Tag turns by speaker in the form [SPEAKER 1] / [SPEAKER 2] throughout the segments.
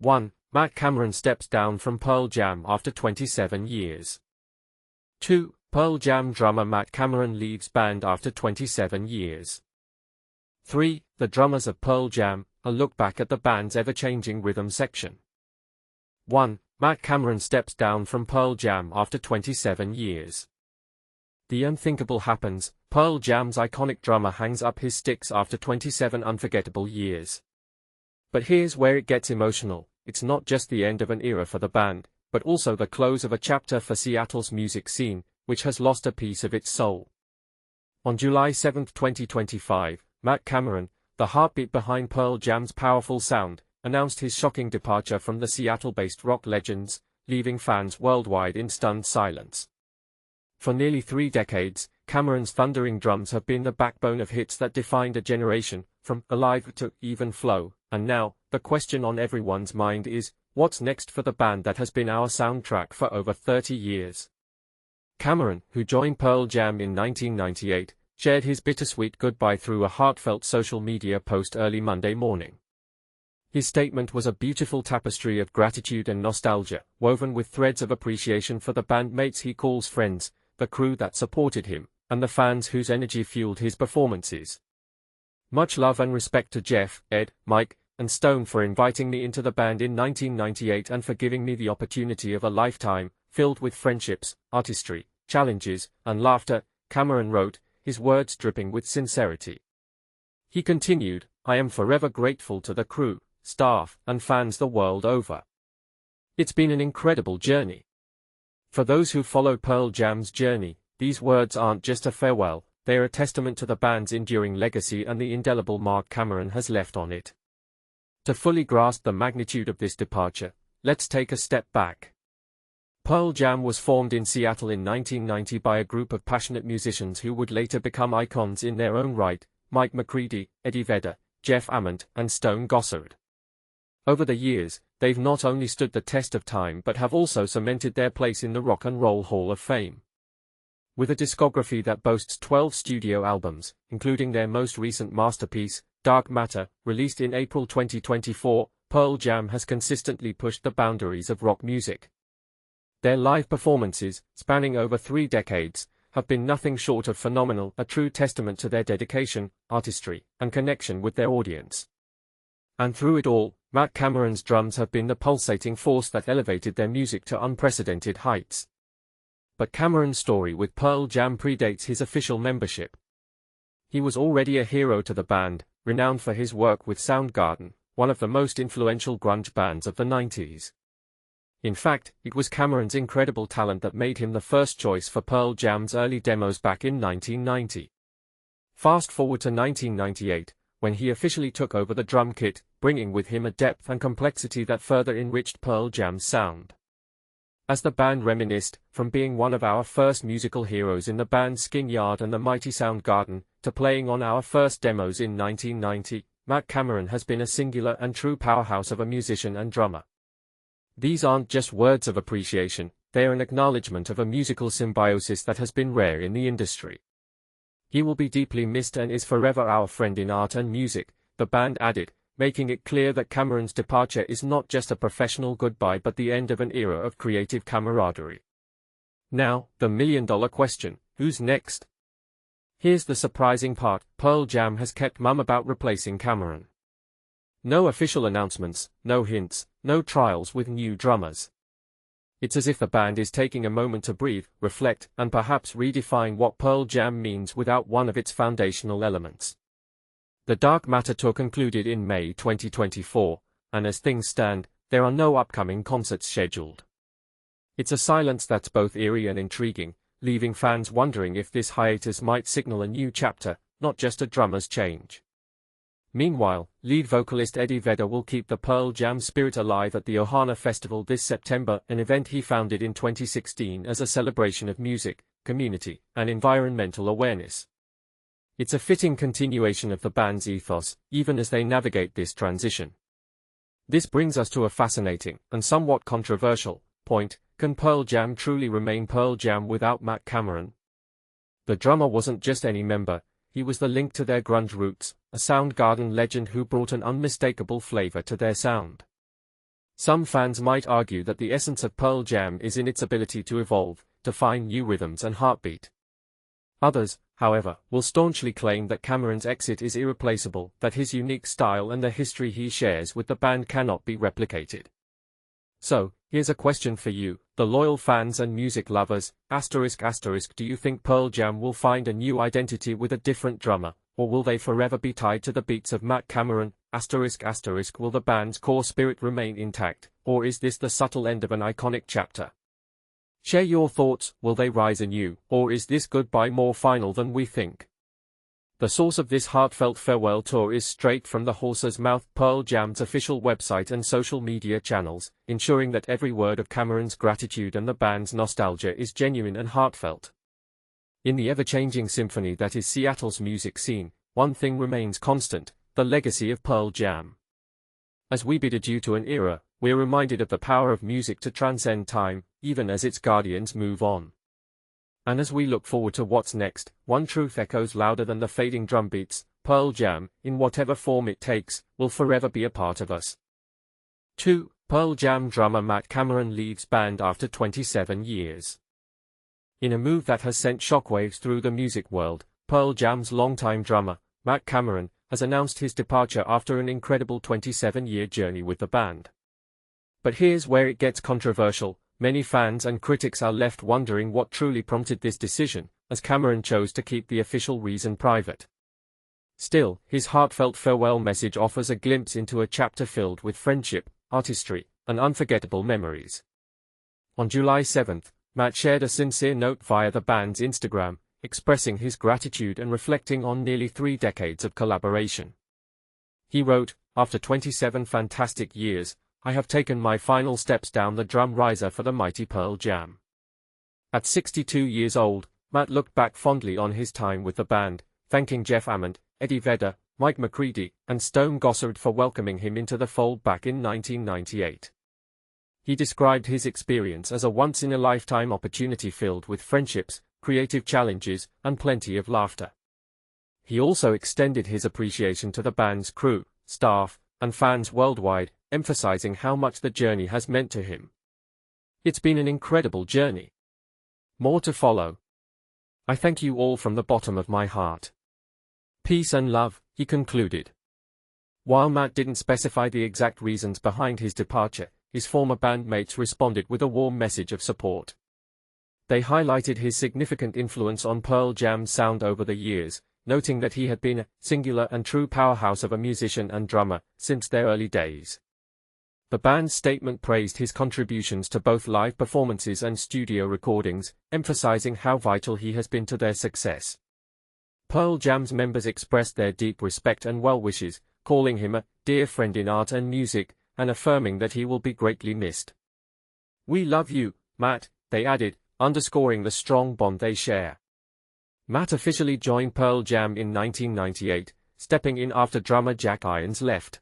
[SPEAKER 1] 1. Matt Cameron steps down from Pearl Jam after 27 years. 2. Pearl Jam drummer Matt Cameron leaves band after 27 years. 3. The drummers of Pearl Jam, a look back at the band's ever-changing rhythm section. 1. Matt Cameron steps down from Pearl Jam after 27 years. The unthinkable happens. Pearl Jam's iconic drummer hangs up his sticks after 27 unforgettable years. But here's where it gets emotional. It's not just the end of an era for the band, but also the close of a chapter for Seattle's music scene, which has lost a piece of its soul. On July 7, 2025, Matt Cameron, the heartbeat behind Pearl Jam's powerful sound, announced his shocking departure from the Seattle-based rock legends, leaving fans worldwide in stunned silence. For nearly 3 decades, Cameron's thundering drums have been the backbone of hits that defined a generation, from Alive to Even Flow, and now, the question on everyone's mind is, what's next for the band that has been our soundtrack for over 30 years? Cameron, who joined Pearl Jam in 1998, shared his bittersweet goodbye through a heartfelt social media post early Monday morning. His statement was a beautiful tapestry of gratitude and nostalgia, woven with threads of appreciation for the bandmates he calls friends, the crew that supported him, and the fans whose energy fueled his performances. Much love and respect to Jeff, Ed, Mike, and Stone for inviting me into the band in 1998 and for giving me the opportunity of a lifetime, filled with friendships, artistry, challenges, and laughter, Cameron wrote, his words dripping with sincerity. He continued, I am forever grateful to the crew, staff, and fans the world over. It's been an incredible journey. For those who followed Pearl Jam's journey, these words aren't just a farewell, they are a testament to the band's enduring legacy and the indelible mark Cameron has left on it. To fully grasp the magnitude of this departure, let's take a step back. Pearl Jam was formed in Seattle in 1990 by a group of passionate musicians who would later become icons in their own right, Mike McCready, Eddie Vedder, Jeff Ament, and Stone Gossard. Over the years, they've not only stood the test of time but have also cemented their place in the Rock and Roll Hall of Fame. With a discography that boasts 12 studio albums, including their most recent masterpiece, Dark Matter, released in April 2024, Pearl Jam has consistently pushed the boundaries of rock music. Their live performances, spanning over 3 decades, have been nothing short of phenomenal, a true testament to their dedication, artistry, and connection with their audience. And through it all, Matt Cameron's drums have been the pulsating force that elevated their music to unprecedented heights. But Cameron's story with Pearl Jam predates his official membership. He was already a hero to the band, renowned for his work with Soundgarden, one of the most influential grunge bands of the 90s. In fact, it was Cameron's incredible talent that made him the first choice for Pearl Jam's early demos back in 1990. Fast forward to 1998, when he officially took over the drum kit, bringing with him a depth and complexity that further enriched Pearl Jam's sound. As the band reminisced, from being one of our first musical heroes in the band Skin Yard and the mighty Soundgarden, to playing on our first demos in 1990, Matt Cameron has been a singular and true powerhouse of a musician and drummer. These aren't just words of appreciation, they are an acknowledgement of a musical symbiosis that has been rare in the industry. He will be deeply missed and is forever our friend in art and music, the band added, making it clear that Cameron's departure is not just a professional goodbye but the end of an era of creative camaraderie. Now, the million-dollar question, who's next? Here's the surprising part, Pearl Jam has kept mum about replacing Cameron. No official announcements, no hints, no trials with new drummers. It's as if the band is taking a moment to breathe, reflect, and perhaps redefine what Pearl Jam means without one of its foundational elements. The Dark Matter tour concluded in May 2024, and as things stand, there are no upcoming concerts scheduled. It's a silence that's both eerie and intriguing, leaving fans wondering if this hiatus might signal a new chapter, not just a drummer's change. Meanwhile, lead vocalist Eddie Vedder will keep the Pearl Jam spirit alive at the Ohana Festival this September, an event he founded in 2016 as a celebration of music, community, and environmental awareness. It's a fitting continuation of the band's ethos, even as they navigate this transition. This brings us to a fascinating, and somewhat controversial, point: can Pearl Jam truly remain Pearl Jam without Matt Cameron? The drummer wasn't just any member, he was the link to their grunge roots, a Soundgarden legend who brought an unmistakable flavor to their sound. Some fans might argue that the essence of Pearl Jam is in its ability to evolve, to find new rhythms and heartbeat. Others, however, will staunchly claim that Cameron's exit is irreplaceable, that his unique style and the history he shares with the band cannot be replicated. So, here's a question for you, the loyal fans and music lovers, ***, do you think Pearl Jam will find a new identity with a different drummer, or will they forever be tied to the beats of Matt Cameron, ***, will the band's core spirit remain intact, or is this the subtle end of an iconic chapter? Share your thoughts, will they rise anew, or is this goodbye more final than we think? The source of this heartfelt farewell tour is straight from the horse's mouth, Pearl Jam's official website and social media channels, ensuring that every word of Cameron's gratitude and the band's nostalgia is genuine and heartfelt. In the ever-changing symphony that is Seattle's music scene, one thing remains constant, the legacy of Pearl Jam. As we bid adieu to an era, we're reminded of the power of music to transcend time, even as its guardians move on. And as we look forward to what's next, one truth echoes louder than the fading drum beats: Pearl Jam, in whatever form it takes, will forever be a part of us. 2. Pearl Jam drummer Matt Cameron leaves band after 27 years. In a move that has sent shockwaves through the music world, Pearl Jam's longtime drummer, Matt Cameron, has announced his departure after an incredible 27-year journey with the band. But here's where it gets controversial. Many fans and critics are left wondering what truly prompted this decision, as Cameron chose to keep the official reason private. Still, his heartfelt farewell message offers a glimpse into a chapter filled with friendship, artistry, and unforgettable memories. On July 7, Matt shared a sincere note via the band's Instagram, expressing his gratitude and reflecting on nearly 3 decades of collaboration. He wrote, "After 27 fantastic years, I have taken my final steps down the drum riser for the mighty Pearl Jam." At 62 years old, Matt looked back fondly on his time with the band, thanking Jeff Ament, Eddie Vedder, Mike McCready, and Stone Gossard for welcoming him into the fold back in 1998. He described his experience as a once-in-a-lifetime opportunity filled with friendships, creative challenges, and plenty of laughter. He also extended his appreciation to the band's crew, staff, and fans worldwide, emphasizing how much the journey has meant to him. "It's been an incredible journey. More to follow. I thank you all from the bottom of my heart. Peace and love," he concluded. While Matt didn't specify the exact reasons behind his departure, his former bandmates responded with a warm message of support. They highlighted his significant influence on Pearl Jam's sound over the years, noting that he had been a singular and true powerhouse of a musician and drummer since their early days. The band's statement praised his contributions to both live performances and studio recordings, emphasizing how vital he has been to their success. Pearl Jam's members expressed their deep respect and well wishes, calling him a dear friend in art and music, and affirming that he will be greatly missed. "We love you, Matt," they added, underscoring the strong bond they share. Matt officially joined Pearl Jam in 1998, stepping in after drummer Jack Irons left.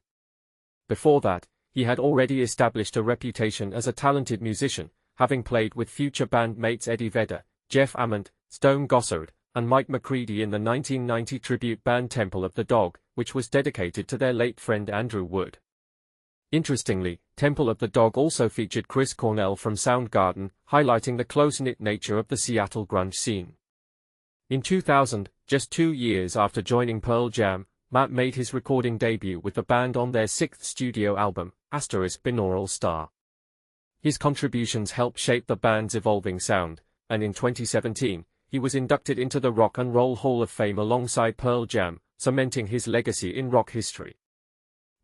[SPEAKER 1] Before that, he had already established a reputation as a talented musician, having played with future bandmates Eddie Vedder, Jeff Ament, Stone Gossard, and Mike McCready in the 1990 tribute band Temple of the Dog, which was dedicated to their late friend Andrew Wood. Interestingly, Temple of the Dog also featured Chris Cornell from Soundgarden, highlighting the close-knit nature of the Seattle grunge scene. In 2000, just 2 years after joining Pearl Jam, Matt made his recording debut with the band on their 6th studio album, *Binaural Star. His contributions helped shape the band's evolving sound, and in 2017, he was inducted into the Rock and Roll Hall of Fame alongside Pearl Jam, cementing his legacy in rock history.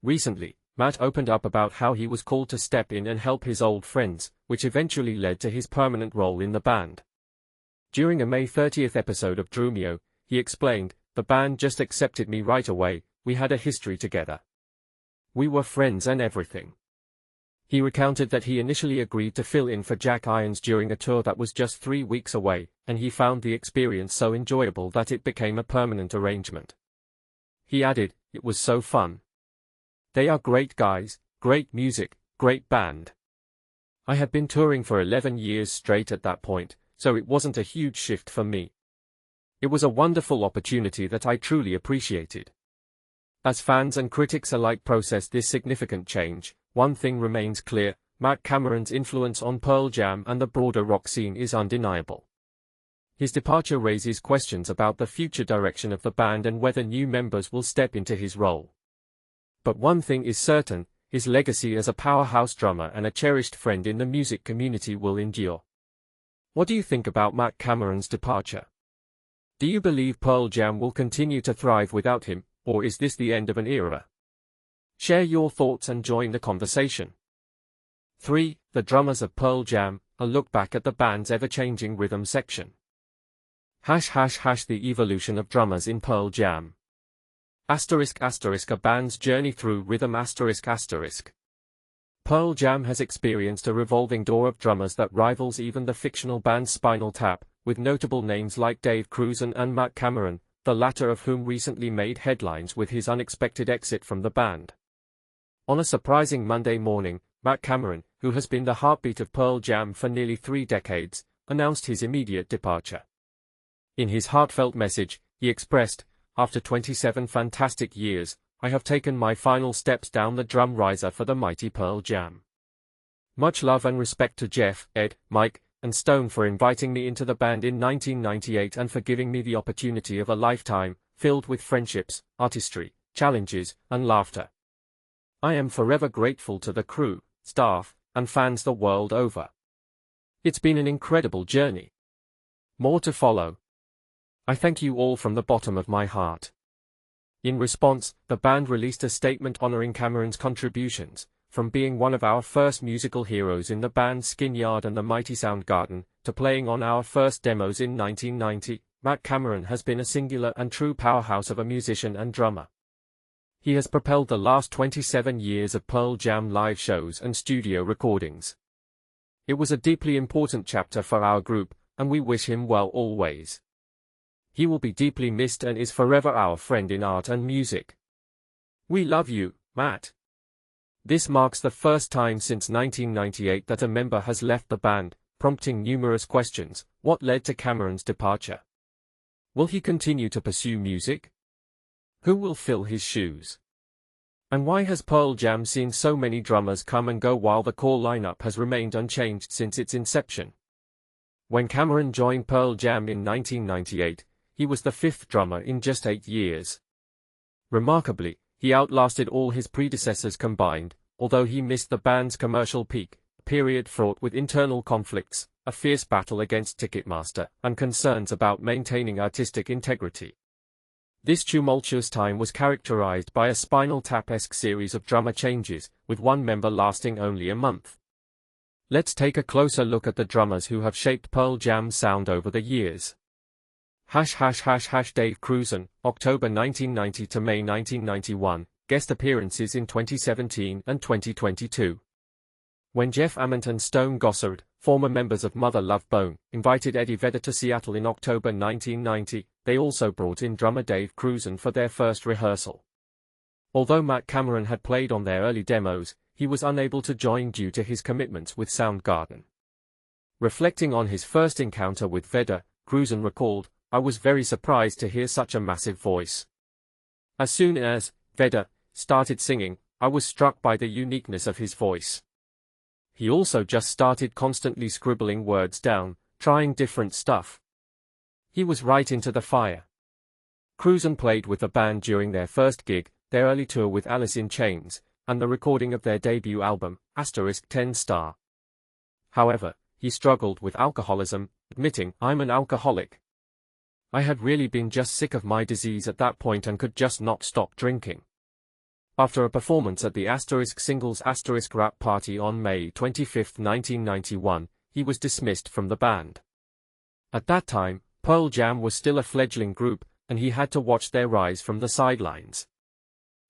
[SPEAKER 1] Recently, Matt opened up about how he was called to step in and help his old friends, which eventually led to his permanent role in the band. During a May 30th episode of Drumeo, he explained, "The band just accepted me right away, we had a history together. We were friends and everything." He recounted that he initially agreed to fill in for Jack Irons during a tour that was just 3 weeks away, and he found the experience so enjoyable that it became a permanent arrangement. He added, "It was so fun. They are great guys, great music, great band. I had been touring for 11 years straight at that point, so it wasn't a huge shift for me. It was a wonderful opportunity that I truly appreciated." As fans and critics alike process this significant change, one thing remains clear: Matt Cameron's influence on Pearl Jam and the broader rock scene is undeniable. His departure raises questions about the future direction of the band and whether new members will step into his role. But one thing is certain: his legacy as a powerhouse drummer and a cherished friend in the music community will endure. What do you think about Matt Cameron's departure? Do you believe Pearl Jam will continue to thrive without him, or is this the end of an era? Share your thoughts and join the conversation. 3. The drummers of Pearl Jam, a look back at the band's ever-changing rhythm section. The evolution of drummers in Pearl Jam. A band's journey through rhythm. Pearl Jam has experienced a revolving door of drummers that rivals even the fictional band Spinal Tap, with notable names like Dave Cruzan and Matt Cameron, the latter of whom recently made headlines with his unexpected exit from the band. On a surprising Monday morning, Matt Cameron, who has been the heartbeat of Pearl Jam for nearly 3 decades, announced his immediate departure. In his heartfelt message, he expressed, "After 27 fantastic years, I have taken my final steps down the drum riser for the mighty Pearl Jam. Much love and respect to Jeff, Ed, Mike, and Stone for inviting me into the band in 1998 and for giving me the opportunity of a lifetime, filled with friendships, artistry, challenges, and laughter. I am forever grateful to the crew, staff, and fans the world over. It's been an incredible journey. More to follow. I thank you all from the bottom of my heart." In response, the band released a statement honoring Cameron's contributions, from being one of our first musical heroes in the band's Skin Yard and the mighty Soundgarden, to playing on our first demos in 1990, Matt Cameron has been a singular and true powerhouse of a musician and drummer. He has propelled the last 27 years of Pearl Jam live shows and studio recordings. It was a deeply important chapter for our group, and we wish him well always. He will be deeply missed and is forever our friend in art and music. We love you, Matt. This marks the first time since 1998 that a member has left the band, prompting numerous questions. What led to Cameron's departure? Will he continue to pursue music? Who will fill his shoes? And why has Pearl Jam seen so many drummers come and go while the core lineup has remained unchanged since its inception? When Cameron joined Pearl Jam in 1998, he was the 5th drummer in just 8 years. Remarkably, he outlasted all his predecessors combined, although he missed the band's commercial peak, a period fraught with internal conflicts, a fierce battle against Ticketmaster, and concerns about maintaining artistic integrity. This tumultuous time was characterized by a Spinal Tap-esque series of drummer changes, with one member lasting only a month. Let's take a closer look at the drummers who have shaped Pearl Jam's sound over the years. Dave Cruzan, October 1990 to May 1991, guest appearances in 2017 and 2022. When Jeff Ament and Stone Gossard, former members of Mother Love Bone, invited Eddie Vedder to Seattle in October 1990, they also brought in drummer Dave Cruzan for their first rehearsal. Although Matt Cameron had played on their early demos, he was unable to join due to his commitments with Soundgarden. Reflecting on his first encounter with Vedder, Cruzan recalled, "I was very surprised to hear such a massive voice. As soon as Vedder started singing, I was struck by the uniqueness of his voice. He also just started constantly scribbling words down, trying different stuff. He was right into the fire." Cruzan played with the band during their first gig, their early tour with Alice in Chains, and the recording of their debut album, *10 Star. However, he struggled with alcoholism, admitting, "I'm an alcoholic. I had really been just sick of my disease at that point and could just not stop drinking." After a performance at the *Singles *Rap Party on May 25, 1991, he was dismissed from the band. At that time, Pearl Jam was still a fledgling group, and he had to watch their rise from the sidelines.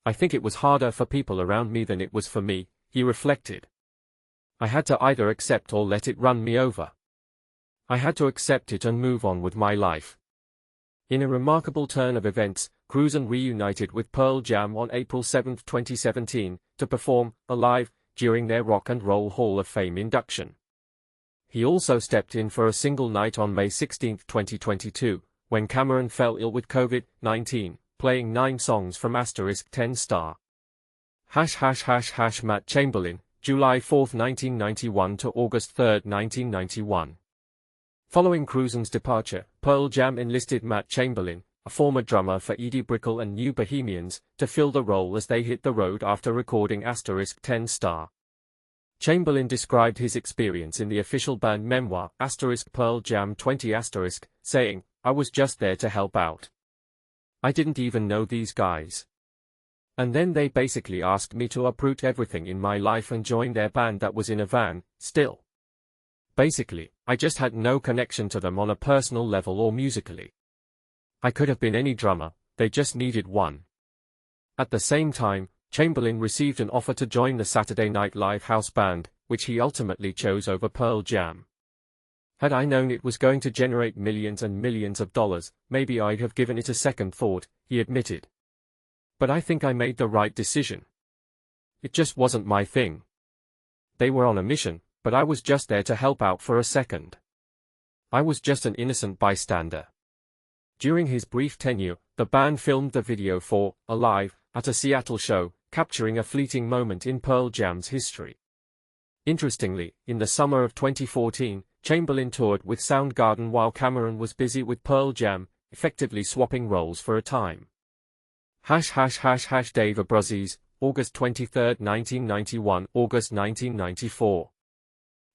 [SPEAKER 1] "I think it was harder for people around me than it was for me," he reflected. "I had to either accept or let it run me over. I had to accept it and move on with my life." In a remarkable turn of events, Cruzan reunited with Pearl Jam on April 7, 2017, to perform live during their Rock and Roll Hall of Fame induction. He also stepped in for a single night on May 16, 2022, when Cameron fell ill with COVID-19, playing 9 songs from *10 Star. Matt Chamberlain, July 4, 1991 to August 3, 1991. Following Grunge's departure, Pearl Jam enlisted Matt Chamberlain, a former drummer for Eddie Brickell and New Bohemians, to fill the role as they hit the road after recording *10 Star. Chamberlain described his experience in the official band memoir *Pearl Jam 20 *, saying, "I was just there to help out. I didn't even know these guys. And then they basically asked me to uproot everything in my life and join their band that was in a van, still. Basically, I just had no connection to them on a personal level or musically. I could have been any drummer, they just needed one." At the same time, Chamberlain received an offer to join the Saturday Night Live house band, which he ultimately chose over Pearl Jam. "Had I known it was going to generate millions and millions of dollars, maybe I'd have given it a second thought," he admitted. "But I think I made the right decision. It just wasn't my thing. They were on a mission, but I was just there to help out for a second. I was just an innocent bystander." During his brief tenure, the band filmed the video for "Alive" at a Seattle show, capturing a fleeting moment in Pearl Jam's history. Interestingly, in the summer of 2014, Chamberlain toured with Soundgarden while Cameron was busy with Pearl Jam, effectively swapping roles for a time. Dave Abruzzes, August 23, 1991, August 1994.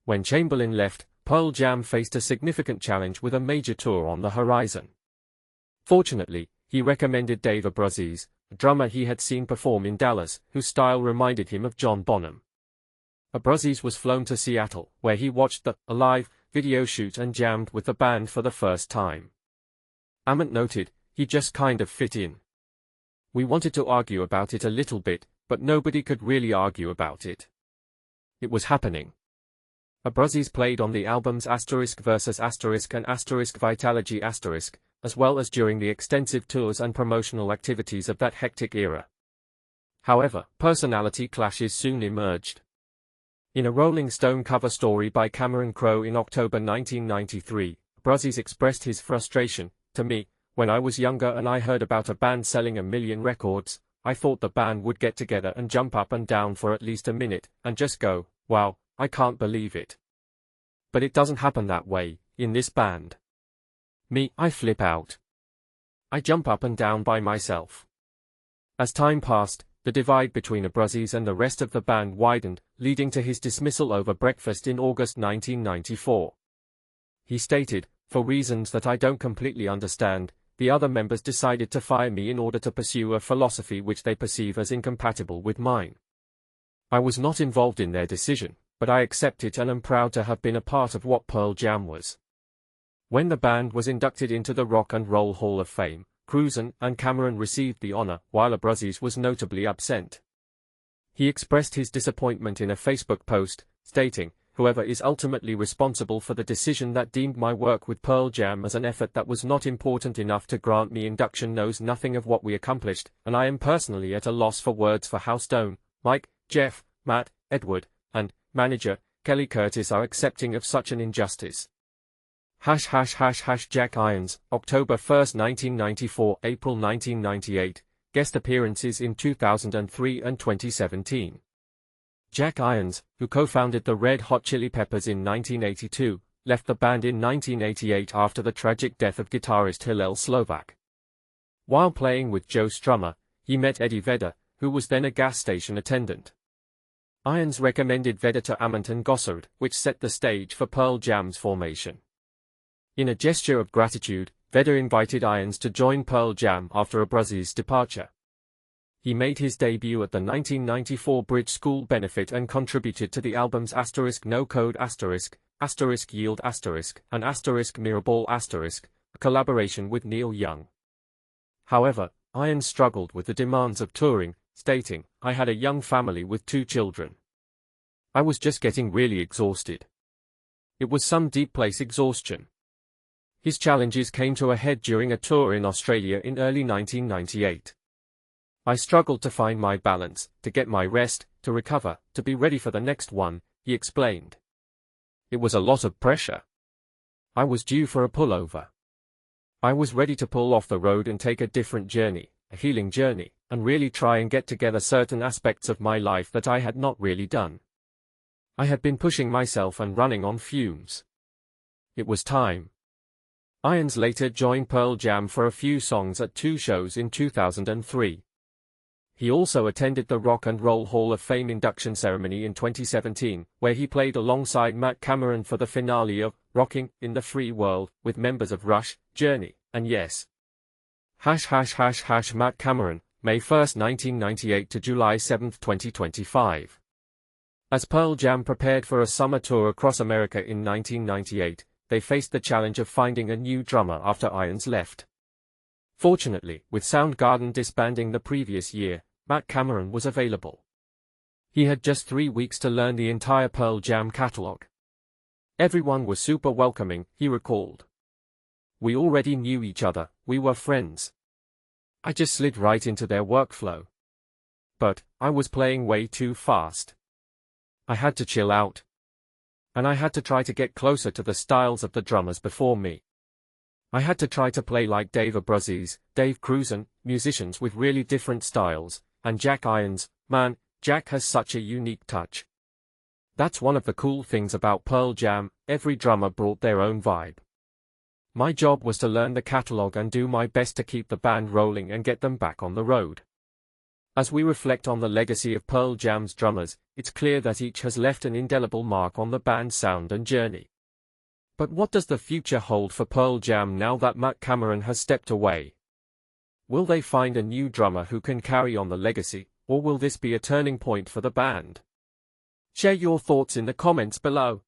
[SPEAKER 1] When Chamberlain left, Pearl Jam faced a significant challenge with a major tour on the horizon. Fortunately, he recommended Dave Abruzzes, a drummer he had seen perform in Dallas, whose style reminded him of John Bonham. Abruzzes was flown to Seattle, where he watched the "Alive" video shoot and jammed with the band for the first time. Ament noted, "He just kind of fit in. We wanted to argue about it a little bit, but nobody could really argue about it. It was happening." Abruzzes played on the albums *versus* and *Vitalogy*, as well as during the extensive tours and promotional activities of that hectic era. However, personality clashes soon emerged. In a Rolling Stone cover story by Cameron Crowe in October 1993, Abruzzes expressed his frustration, "To me, when I was younger and I heard about a band selling 1 million records, I thought the band would get together and jump up and down for at least a minute, and just go, 'Wow, I can't believe it.' But it doesn't happen that way, in this band. Me, I flip out. I jump up and down by myself." As time passed, the divide between Abruzzes and the rest of the band widened, leading to his dismissal over breakfast in August 1994. He stated, "For reasons that I don't completely understand, the other members decided to fire me in order to pursue a philosophy which they perceive as incompatible with mine. I was not involved in their decision, but I accept it and am proud to have been a part of what Pearl Jam was." When the band was inducted into the Rock and Roll Hall of Fame, Grunge and Cameron received the honor, while Abruzzes was notably absent. He expressed his disappointment in a Facebook post, stating, "Whoever is ultimately responsible for the decision that deemed my work with Pearl Jam as an effort that was not important enough to grant me induction knows nothing of what we accomplished, and I am personally at a loss for words for how Stone, Mike, Jeff, Matt, Edward, and manager Kelly Curtis are accepting of such an injustice." Jack Irons, October 1, 1994, April 1998, guest appearances in 2003 and 2017. Jack Irons, who co-founded the Red Hot Chili Peppers in 1982, left the band in 1988 after the tragic death of guitarist Hillel Slovak. While playing with Joe Strummer, he met Eddie Vedder, who was then a gas station attendant. Irons recommended Vedder to Ament and Gossard, which set the stage for Pearl Jam's formation. In a gesture of gratitude, Vedder invited Irons to join Pearl Jam after Abruzzes' departure. He made his debut at the 1994 Bridge School benefit and contributed to the albums *No Code**, *Yield**, and *Mirrorball**, a collaboration with Neil Young. However, Irons struggled with the demands of touring, stating, "I had a young family with 2 children. I was just getting really exhausted. It was some deep place exhaustion." His challenges came to a head during a tour in Australia in early 1998. "I struggled to find my balance, to get my rest, to recover, to be ready for the next one," he explained. "It was a lot of pressure. I was due for a pullover. I was ready to pull off the road and take a different journey, a healing journey, and really try and get together certain aspects of my life that I had not really done. I had been pushing myself and running on fumes. It was time. Irons later joined Pearl Jam for a few songs at 2 shows in 2003. He also attended the Rock and Roll Hall of Fame induction ceremony in 2017, where he played alongside Matt Cameron for the finale of Rocking in the Free World, with members of Rush, Journey, and Yes. Matt Cameron, May 1, 1998 to July 7, 2025. As Pearl Jam prepared for a summer tour across America in 1998, they faced the challenge of finding a new drummer after Irons left. Fortunately, with Soundgarden disbanding the previous year, Matt Cameron was available. He had just 3 weeks to learn the entire Pearl Jam catalog. Everyone was super welcoming, he recalled. We already knew each other, we were friends. I just slid right into their workflow. But I was playing way too fast. I had to chill out. And I had to try to get closer to the styles of the drummers before me. I had to try to play like Dave Abruzzese, Dave Cruzan, musicians with really different styles, and Jack Irons. Man, Jack has such a unique touch. That's one of the cool things about Pearl Jam, every drummer brought their own vibe. My job was to learn the catalog and do my best to keep the band rolling and get them back on the road. As we reflect on the legacy of Pearl Jam's drummers, it's clear that each has left an indelible mark on the band's sound and journey. But what does the future hold for Pearl Jam now that Matt Cameron has stepped away? Will they find a new drummer who can carry on the legacy, or will this be a turning point for the band? Share your thoughts in the comments below.